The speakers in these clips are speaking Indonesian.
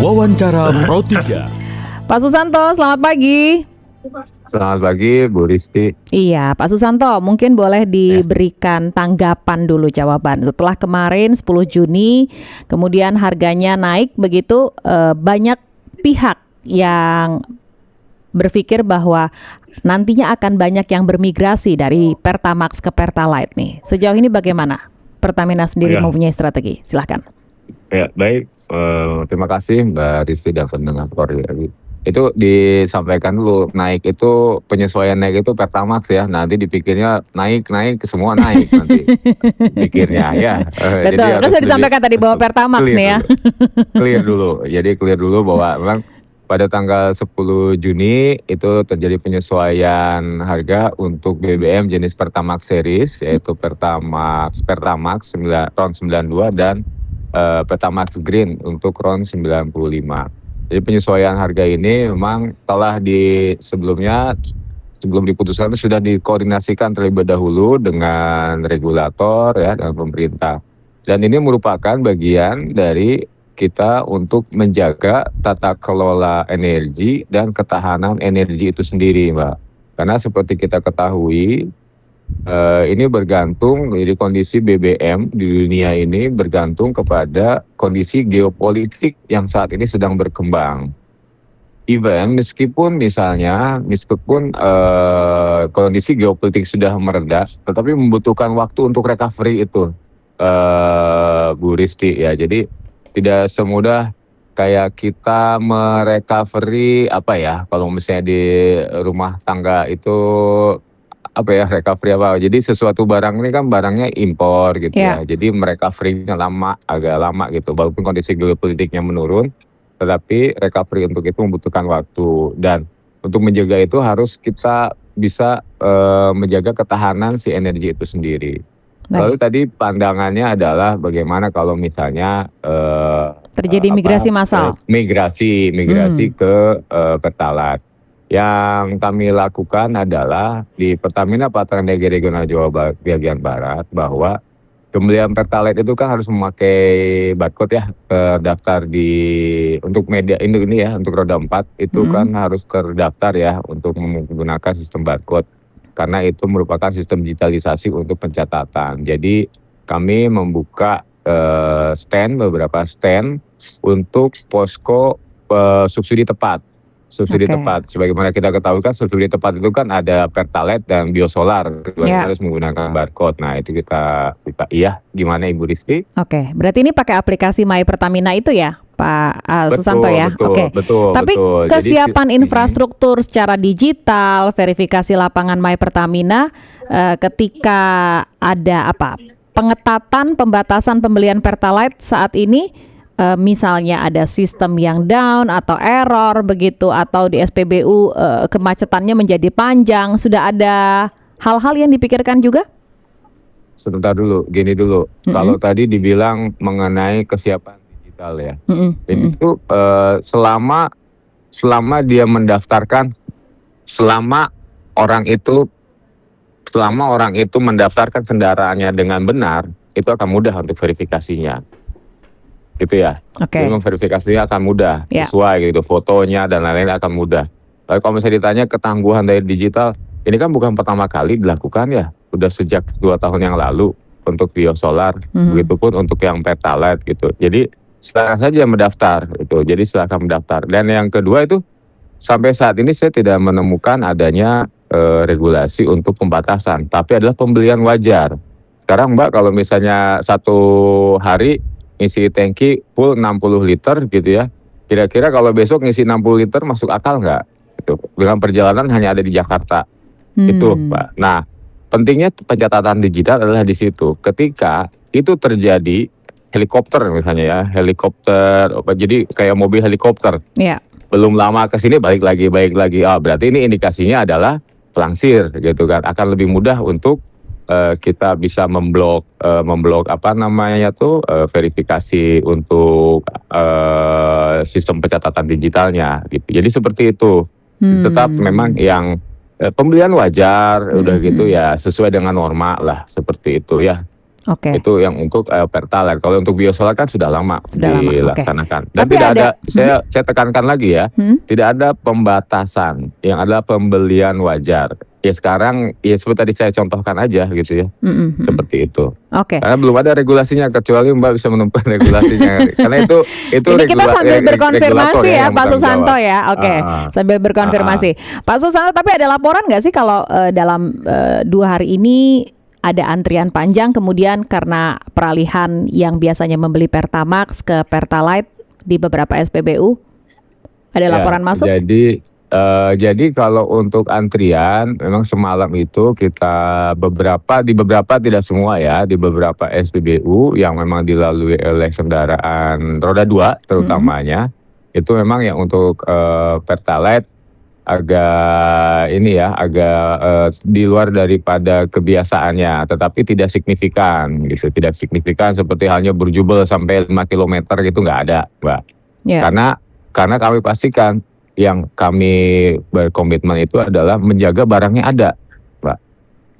Wawancara Pro 3. Pak Susanto, selamat pagi. Selamat pagi Bu Risti. Iya, Pak Susanto, mungkin boleh diberikan tanggapan dulu jawaban. Setelah kemarin 10 Juni, kemudian harganya naik begitu, banyak pihak yang berpikir bahwa nantinya akan banyak yang bermigrasi dari Pertamax ke Pertalite nih. Sejauh ini bagaimana? Pertamina sendiri mempunyai strategi. Silahkan. Ya, baik. Terima kasih Mbak Risti dan pendengar Polri. Itu disampaikan dulu, naik itu penyesuaian naik itu Pertamax ya. Nanti dipikirnya naik semua naik nanti pikirnya ya. Betul, kan sudah disampaikan tadi bahwa Pertamax nih ya. Clear dulu. Jadi clear dulu bahwa memang pada tanggal 10 Juni itu terjadi penyesuaian harga untuk BBM jenis Pertamax series, yaitu Pertamax RON 92 dan Pertamax Green untuk RON 95. Jadi penyesuaian harga ini memang telah sebelum diputuskan itu sudah dikoordinasikan terlebih dahulu dengan regulator ya, dengan pemerintah. Dan ini merupakan bagian dari kita untuk menjaga tata kelola energi dan ketahanan energi itu sendiri, Mbak. Karena seperti kita ketahui, ini bergantung, jadi kondisi BBM di dunia ini bergantung kepada kondisi geopolitik yang saat ini sedang berkembang. Meskipun kondisi geopolitik sudah mereda, tetapi membutuhkan waktu untuk recovery itu, Bu Risti ya. Jadi tidak semudah kayak kita merecovery kalau misalnya di rumah tangga itu recovery apa. Jadi sesuatu barang ini kan barangnya impor gitu ya. Jadi merecovery-nya agak lama gitu. Walaupun kondisi geopolitiknya menurun, tetapi recovery untuk itu membutuhkan waktu. Dan untuk menjaga itu harus kita bisa menjaga ketahanan si energi itu sendiri. Lalu tadi pandangannya adalah bagaimana kalau misalnya terjadi migrasi massal. Migrasi ke Pertalite. Yang kami lakukan adalah di Pertamina Patraniaga Energi Regional Jawa bagian Barat bahwa pembelian Pertalite itu kan harus memakai barcode ya, terdaftar untuk media ini ya, untuk roda 4 itu kan harus terdaftar ya untuk menggunakan sistem barcode. Karena itu merupakan sistem digitalisasi untuk pencatatan. Jadi kami membuka beberapa stand untuk posko subsidi tepat. Tepat, sebagaimana kita ketahui kan subsidi tepat itu kan ada Pertalite dan biosolar, harus menggunakan barcode. Nah itu kita gimana Ibu Risti? Oke, berarti ini pakai aplikasi My Pertamina itu ya, Pak Susanto ya? Betul. Tapi kesiapan infrastruktur secara digital, verifikasi lapangan My Pertamina, ketika ada pengetatan, pembatasan pembelian Pertalite saat ini, misalnya ada sistem yang down atau error begitu, atau di SPBU kemacetannya menjadi panjang, sudah ada hal-hal yang dipikirkan juga? Sebentar dulu, gini dulu. Kalau tadi dibilang mengenai kesiapan digital ya, itu selama dia mendaftarkan, selama orang itu mendaftarkan kendaraannya dengan benar, itu akan mudah untuk verifikasinya. Gitu ya. Jadi verifikasinya akan mudah, sesuai gitu, fotonya dan lain-lain akan mudah. Lalu kalau misalnya ditanya ketangguhan dari digital, ini kan bukan pertama kali dilakukan ya, udah sejak 2 tahun yang lalu untuk biosolar, begitupun untuk yang Pertalite gitu. Jadi silakan saja mendaftar gitu. Jadi silakan mendaftar. Dan yang kedua itu sampai saat ini saya tidak menemukan adanya regulasi untuk pembatasan, tapi adalah pembelian wajar. Sekarang Mbak kalau misalnya satu hari ngisi tangki full 60 liter gitu ya. Kira-kira kalau besok ngisi 60 liter masuk akal nggak? Gitu. Dengan perjalanan hanya ada di Jakarta. Itu Pak. Nah pentingnya pencatatan digital adalah di situ. Ketika itu terjadi helikopter misalnya ya. Jadi kayak mobil helikopter. Belum lama kesini balik lagi. Berarti ini indikasinya adalah pelangsir gitu kan. Akan lebih mudah untuk kita bisa memblok verifikasi untuk sistem pencatatan digitalnya gitu. Jadi seperti itu. Tetap memang yang pembelian wajar udah gitu ya, sesuai dengan norma lah, seperti itu ya. Oke. Itu yang untuk Pertalite. Kalau untuk biosolar kan sudah lama dilaksanakan. Dan Tapi tidak ada, saya tekankan lagi ya, tidak ada pembatasan, yang adalah pembelian wajar. Ya sekarang, ya seperti tadi saya contohkan aja gitu ya, seperti itu. Oke. Karena belum ada regulasinya, kecuali Mbak bisa menemukan regulasinya. Karena itu ini kita sambil berkonfirmasi ya Pak Susanto ya. Oke, sambil berkonfirmasi. Pak Susanto, tapi ada laporan nggak sih kalau dalam 2 hari ini ada antrian panjang, kemudian karena peralihan yang biasanya membeli Pertamax ke Pertalite di beberapa SPBU? Ada laporan masuk? Jadi kalau untuk antrian, memang semalam itu kita di beberapa tidak semua ya, di beberapa SPBU yang memang dilalui oleh kendaraan roda 2 terutamanya, itu memang yang untuk Pertalite agak di luar daripada kebiasaannya, tetapi tidak signifikan gitu, tidak signifikan seperti halnya berjubel sampai 5 km gitu, nggak ada, Mbak. Karena kami pastikan yang kami berkomitmen itu adalah menjaga barangnya ada, Mbak,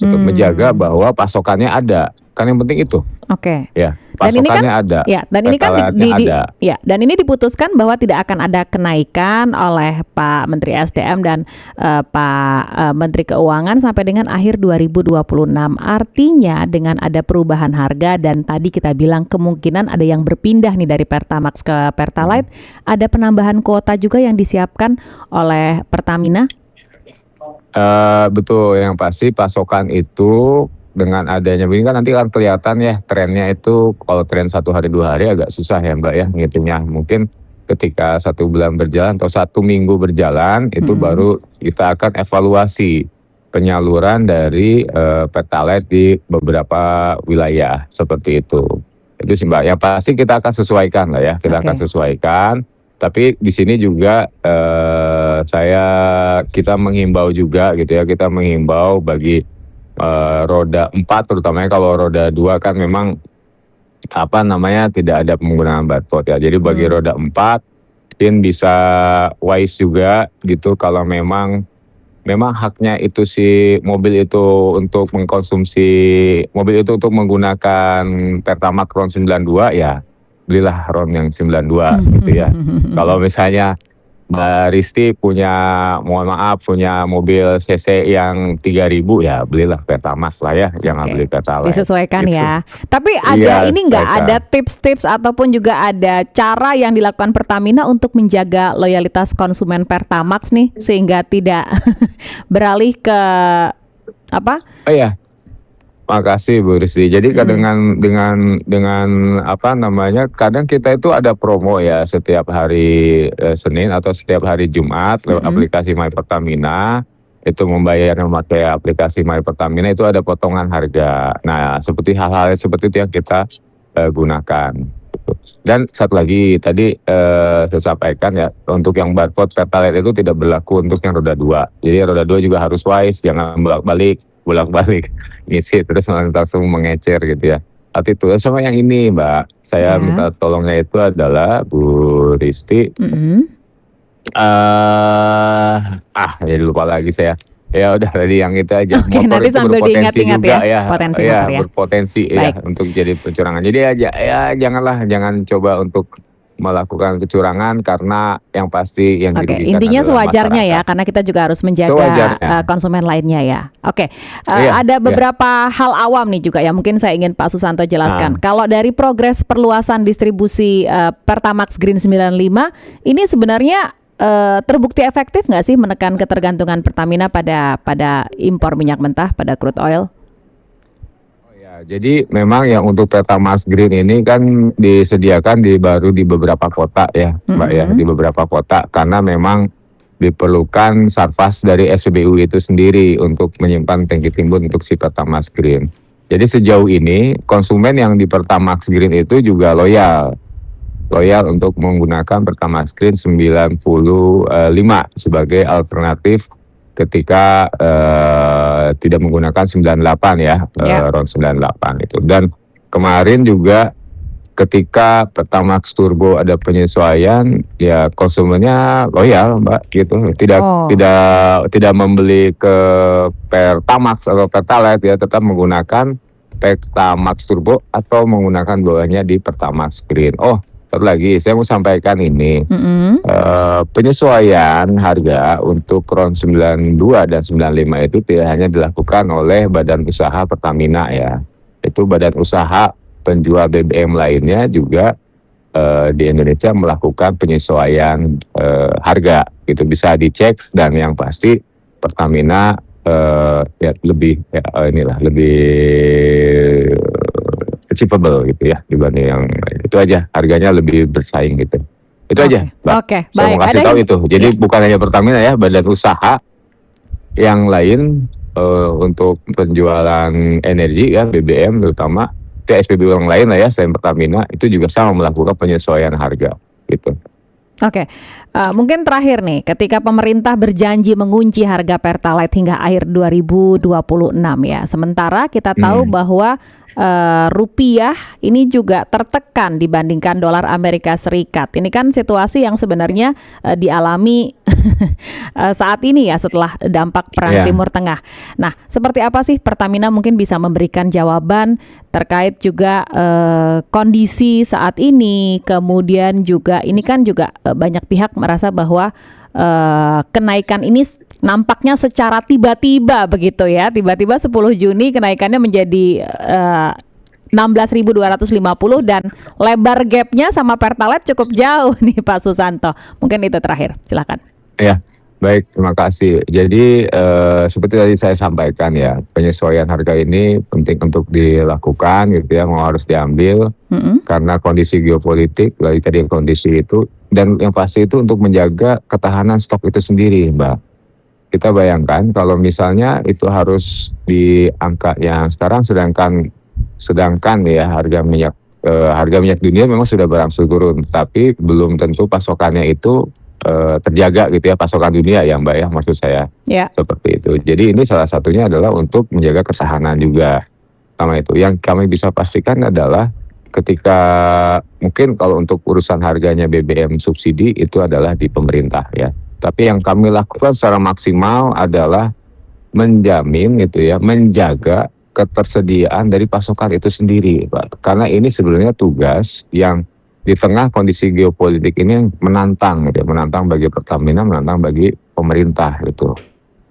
untuk menjaga bahwa pasokannya ada, kan yang penting itu. Oke. Ya. Pasokannya ada. Ya, dan ini kan dan ini diputuskan bahwa tidak akan ada kenaikan oleh Pak Menteri SDM dan Pak Menteri Keuangan sampai dengan akhir 2026. Artinya dengan ada perubahan harga dan tadi kita bilang kemungkinan ada yang berpindah nih dari Pertamax ke Pertalite, ada penambahan kuota juga yang disiapkan oleh Pertamina? Betul, yang pasti pasokan itu dengan adanya ini kan nanti kan kelihatan ya trennya itu. Kalau tren 1 hari 2 hari agak susah ya Mbak ya ngitungnya. Mungkin ketika 1 bulan berjalan atau 1 minggu berjalan itu baru kita akan evaluasi penyaluran dari Pertalite di beberapa wilayah seperti itu. Itu sih Mbak. Yang pasti kita akan sesuaikan lah ya, kita akan sesuaikan. Tapi di sini juga kita menghimbau juga gitu ya, kita menghimbau bagi roda 4 terutamanya. Kalau roda 2 kan memang tidak ada penggunaan barcode ya. Jadi bagi roda 4 mungkin bisa wise juga gitu, kalau memang haknya itu si mobil itu untuk menggunakan Pertamax RON 92 ya belilah RON yang 92 gitu ya. Kalau misalnya Mbak Risti punya mobil CC yang 3.000 ya belilah Pertamax lah ya, jangan beli Pertalite. Disesuaikan gitu. Ya. Tapi nggak ada tips-tips ataupun juga ada cara yang dilakukan Pertamina untuk menjaga loyalitas konsumen Pertamax nih sehingga tidak beralih ke apa? Oh ya. Makasih Bu Risti. Jadi dengan kadang kita itu ada promo ya setiap hari Senin atau setiap hari Jumat lewat aplikasi My Pertamina. Itu membayar memakai aplikasi My Pertamina itu ada potongan harga. Nah, seperti hal-hal seperti itu yang kita gunakan. Dan satu lagi tadi saya sampaikan ya, untuk yang barcode Pertalite itu tidak berlaku untuk yang roda 2. Jadi roda 2 juga harus wise, jangan bolak-balik ngisi terus langsung mengecer gitu ya. Tapi itu sama yang ini Mbak, saya minta tolongnya itu adalah Bu Risti. Jadi lupa lagi saya. Ya udah tadi yang itu aja. Oke, motor nanti itu sambil berpotensi diingat-ingat juga ya, potensi motor ya. Berpotensi ya untuk jadi pencurangan. Jadi jangan coba untuk melakukan kecurangan, karena yang pasti yang dirugikan intinya adalah sewajarnya masyarakat. Ya, karena kita juga harus menjaga konsumen lainnya ya. Ada beberapa hal awam nih juga yang mungkin saya ingin Pak Susanto jelaskan. Kalau dari progres perluasan distribusi Pertamax Green 95 ini sebenarnya terbukti efektif nggak sih menekan ketergantungan Pertamina pada impor minyak mentah, pada crude oil? Jadi memang yang untuk Pertamax Green ini kan disediakan baru di beberapa kota ya Mbak ya, di beberapa kota, karena memang diperlukan sarfas dari SPBU itu sendiri untuk menyimpan tangki timbun untuk si Pertamax Green. Jadi sejauh ini konsumen yang di Pertamax Green itu juga loyal untuk menggunakan Pertamax Green 95 sebagai alternatif ketika tidak menggunakan 98 ya, RON 98 itu. Dan kemarin juga ketika Pertamax Turbo ada penyesuaian, ya konsumennya loyal Mbak gitu, tidak membeli ke Pertamax atau Pertalite ya, tetap menggunakan Pertamax Turbo atau menggunakan bawahnya di Pertamax Green. Oh, satu lagi saya mau sampaikan ini. Penyesuaian harga untuk RON 92 dan 95 itu tidak hanya dilakukan oleh Badan Usaha Pertamina ya. Itu badan usaha penjual BBM lainnya juga di Indonesia melakukan penyesuaian harga. Gitu bisa dicek, dan yang pasti Pertamina ya lebih lebih achievable gitu ya dibanding yang lain. Itu aja, harganya lebih bersaing gitu. Itu aja, Mbak. Oke, Saya baik. mau kasih tahu itu. Jadi bukan hanya Pertamina ya, badan usaha yang lain untuk penjualan energi ya, BBM terutama, itu SPBU yang lain lah ya selain Pertamina, itu juga sama melakukan penyesuaian harga gitu. Oke, mungkin terakhir nih, ketika pemerintah berjanji mengunci harga Pertalite hingga akhir 2026 ya, sementara kita tahu bahwa rupiah ini juga tertekan dibandingkan dolar Amerika Serikat. Ini kan situasi yang sebenarnya dialami saat ini ya setelah dampak perang Timur Tengah. Nah, seperti apa sih Pertamina mungkin bisa memberikan jawaban terkait juga kondisi saat ini, kemudian juga ini kan juga banyak pihak merasa bahwa kenaikan ini nampaknya secara tiba-tiba begitu ya. Tiba-tiba 10 Juni kenaikannya menjadi 16.250 dan lebar gapnya sama Pertalite cukup jauh nih Pak Susanto. Mungkin itu terakhir, silakan. Ya, baik, terima kasih. Jadi seperti tadi saya sampaikan ya, penyesuaian harga ini penting untuk dilakukan gitu ya, mau harus diambil karena kondisi geopolitik, dari tadi kondisi itu, dan yang pasti itu untuk menjaga ketahanan stok itu sendiri, Mbak. Kita bayangkan kalau misalnya itu harus di angka yang sekarang, sedangkan ya harga minyak dunia memang sudah berangsur turun, tapi belum tentu pasokannya itu terjaga gitu ya, pasokan dunia ya Mbak ya, maksud saya seperti itu. Jadi ini salah satunya adalah untuk menjaga ketahanan juga. Sama itu yang kami bisa pastikan adalah ketika mungkin kalau untuk urusan harganya BBM subsidi itu adalah di pemerintah ya. Tapi yang kami lakukan secara maksimal adalah menjamin gitu ya, menjaga ketersediaan dari pasokan itu sendiri, Pak. Karena ini sebenarnya tugas yang di tengah kondisi geopolitik ini yang menantang, gitu, menantang bagi Pertamina, menantang bagi pemerintah gitu.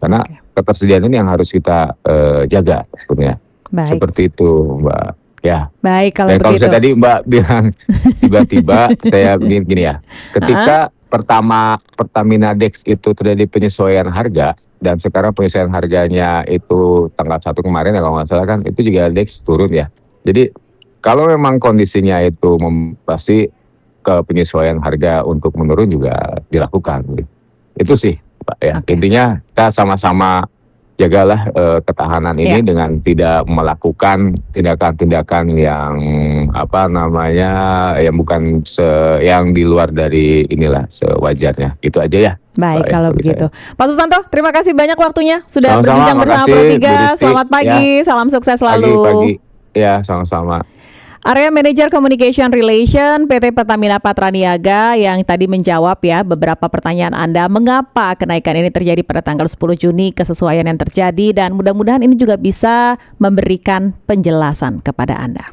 Karena ketersediaan ini yang harus kita jaga sebenarnya. Seperti itu, Mbak. Ya. Baik, kalau begitu. Kalau saya tadi Mbak bilang tiba-tiba saya gini ya. Ketika Pertamina Dex itu terjadi penyesuaian harga, dan sekarang penyesuaian harganya itu tanggal 1 kemarin ya kalau nggak salah kan, itu juga Dex turun ya. Jadi kalau memang kondisinya itu pasti ke penyesuaian harga untuk menurun juga dilakukan. Itu sih Pak ya. Intinya kita sama-sama jagalah ketahanan ini dengan tidak melakukan tindakan-tindakan yang yang bukan yang di luar dari inilah sewajarnya. Itu aja ya. Baik, kalau begitu. Pak Susanto, terima kasih banyak waktunya sudah sama-sama, berbincang bersama Pro3. Selamat pagi, salam sukses selalu. Pagi. Ya, sama-sama. Area Manager Communication Relation PT Pertamina Patraniaga yang tadi menjawab ya beberapa pertanyaan Anda, mengapa kenaikan ini terjadi pada tanggal 10 Juni, kesesuaian yang terjadi, dan mudah-mudahan ini juga bisa memberikan penjelasan kepada Anda.